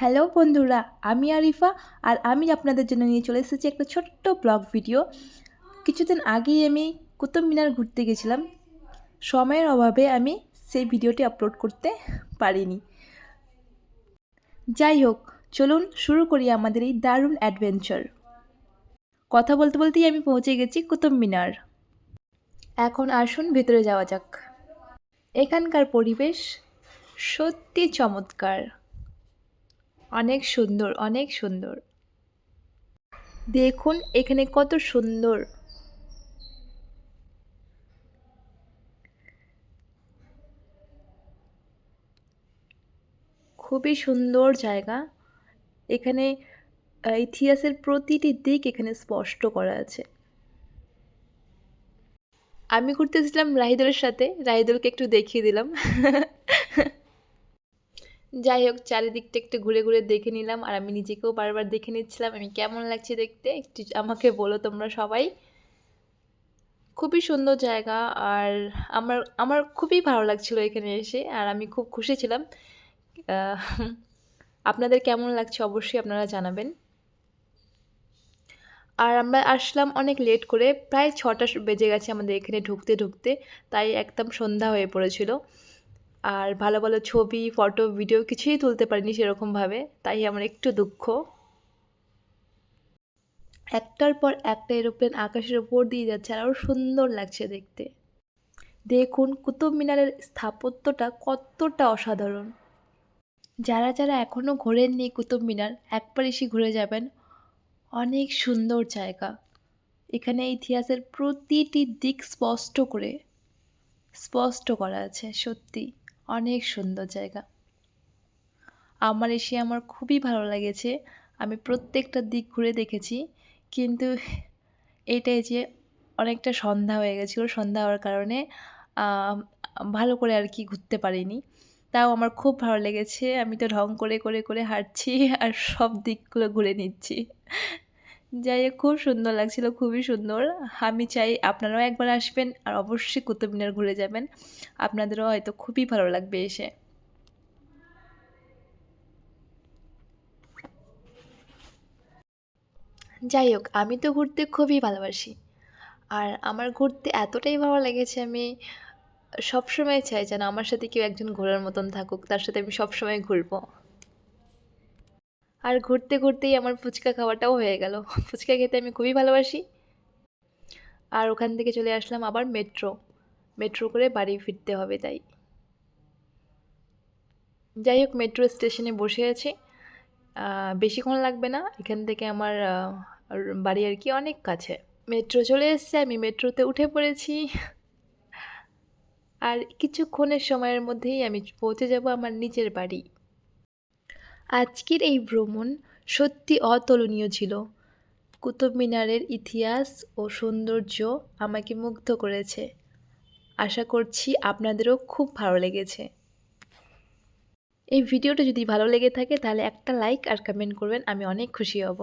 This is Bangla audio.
হ্যালো বন্ধুরা, আমি আরিফা আর আমি আপনাদের জন্য নিয়ে চলে এসেছি একটা ছোট্ট ব্লগ ভিডিও। কিছুদিন আগেই আমি কুতুব মিনার ঘুরতে গেছিলাম। সময়ের অভাবে আমি সেই ভিডিওটি আপলোড করতে পারিনি। যাই হোক, চলুন শুরু করি আমাদের এই দারুণ অ্যাডভেঞ্চার। কথা বলতে বলতেই আমি পৌঁছে গেছি কুতুব মিনার। এখন আসুন ভেতরে যাওয়া যাক। এখানকার পরিবেশ সত্যি চমৎকার, অনেক সুন্দর, অনেক সুন্দর। দেখুন এখানে কত সুন্দর। খুবই সুন্দর জায়গা। এখানে ইতিহাসের প্রতিটি দিক এখানে স্পষ্ট করা আছে। আমি ঘুরতেছিলাম রাহিদুলের সাথে, রাহিদুলকে একটু দেখিয়ে দিলাম। যাই হোক, চারিদিকটা একটু ঘুরে ঘুরে দেখে নিলাম আর আমি নিজেকেও বারবার দেখে নিচ্ছিলাম আমি কেমন লাগছে দেখতে। একটু আমাকে বলো তোমরা সবাই। খুবই সুন্দর জায়গা আর আমার আমার খুবই ভালো লাগছিল এখানে এসে আর আমি খুব খুশি ছিলাম। আহ, আপনাদের কেমন লাগছে অবশ্যই আপনারা জানাবেন। আর আমরা আসলাম অনেক লেট করে, প্রায় ৬টা বেজে গেছে আমাদের এখানে ঢুকতে ঢুকতে, তাই একদম সন্ধ্যা হয়ে পড়েছিল। আর ভালো ভালো ছবি, ফটো, ভিডিও কিছুই তুলতে পারিনি সেরকমভাবে, তাই আমার একটু দুঃখ। একটার পর একটা এরোপ্লেন আকাশের ওপর দিয়ে যাচ্ছে আর আরও সুন্দর লাগছে দেখতে। দেখুন কুতুব মিনারের স্থাপত্যটা কতটা অসাধারণ। যারা যারা এখনও ঘোরেননি কুতুব মিনার, একবার এসে ঘুরে যাবেন। অনেক সুন্দর জায়গা। এখানে ইতিহাসের প্রতিটি দিক স্পষ্ট করা আছে। সত্যি অনেক সুন্দর জায়গা। আমার এসে আমার খুবই ভালো লেগেছে। আমি প্রত্যেকটা দিক ঘুরে দেখেছি, কিন্তু এটাই যে অনেকটা সন্ধ্যা হয়ে গেছিলো। সন্ধ্যা হওয়ার কারণে ভালো করে আর কি ঘুরতে পারিনি। তাও আমার খুব ভালো লেগেছে। আমি তো ঢং করে করে করে হাঁটছি আর সব দিকগুলো ঘুরে নিচ্ছি। যাই হোক, খুব সুন্দর লাগছিল, খুবই সুন্দর। আমি চাই আপনারাও একবার আসবেন আর অবশ্যই কুতুব মিনার ঘুরে যাবেন। আপনাদেরও হয়তো খুবই ভালো লাগবে এসে। যাই হোক, আমি তো ঘুরতে খুবই ভালোবাসি। আর আমার ঘুরতে এতটাই ভালো লেগেছে, আমি সবসময় চাই যেন আমার সাথে কেউ একজন ঘোরার মতন থাকুক, তার সাথে আমি সবসময় ঘুরবো। আর ঘুরতে ঘুরতেই আমার ফুচকা খাওয়াটাও হয়ে গেল। ফুচকা খেতে আমি খুবই ভালোবাসি। আর ওখান থেকে চলে আসলাম আবার মেট্রো করে বাড়ি ফিরতে হবে তাই। যাই হোক, মেট্রো স্টেশনে বসে আছি। বেশিক্ষণ লাগবে না, এখান থেকে আমার বাড়ি আর কি অনেক কাছে। মেট্রো চলে এসছে, আমি মেট্রোতে উঠে পড়েছি। আর কিছুক্ষণের সময়ের মধ্যেই আমি পৌঁছে যাব আমার নিজের বাড়ি। আজকের এই ভ্রমণ সত্যি অতুলনীয় ছিল। কুতুব মিনারের ইতিহাস ও সৌন্দর্য আমাকে মুগ্ধ করেছে। আশা করছি আপনাদেরও খুব ভালো লেগেছে। এই ভিডিওটা যদি ভালো লেগে থাকে তাহলে একটা লাইক আর কমেন্ট করবেন, আমি অনেক খুশি হব।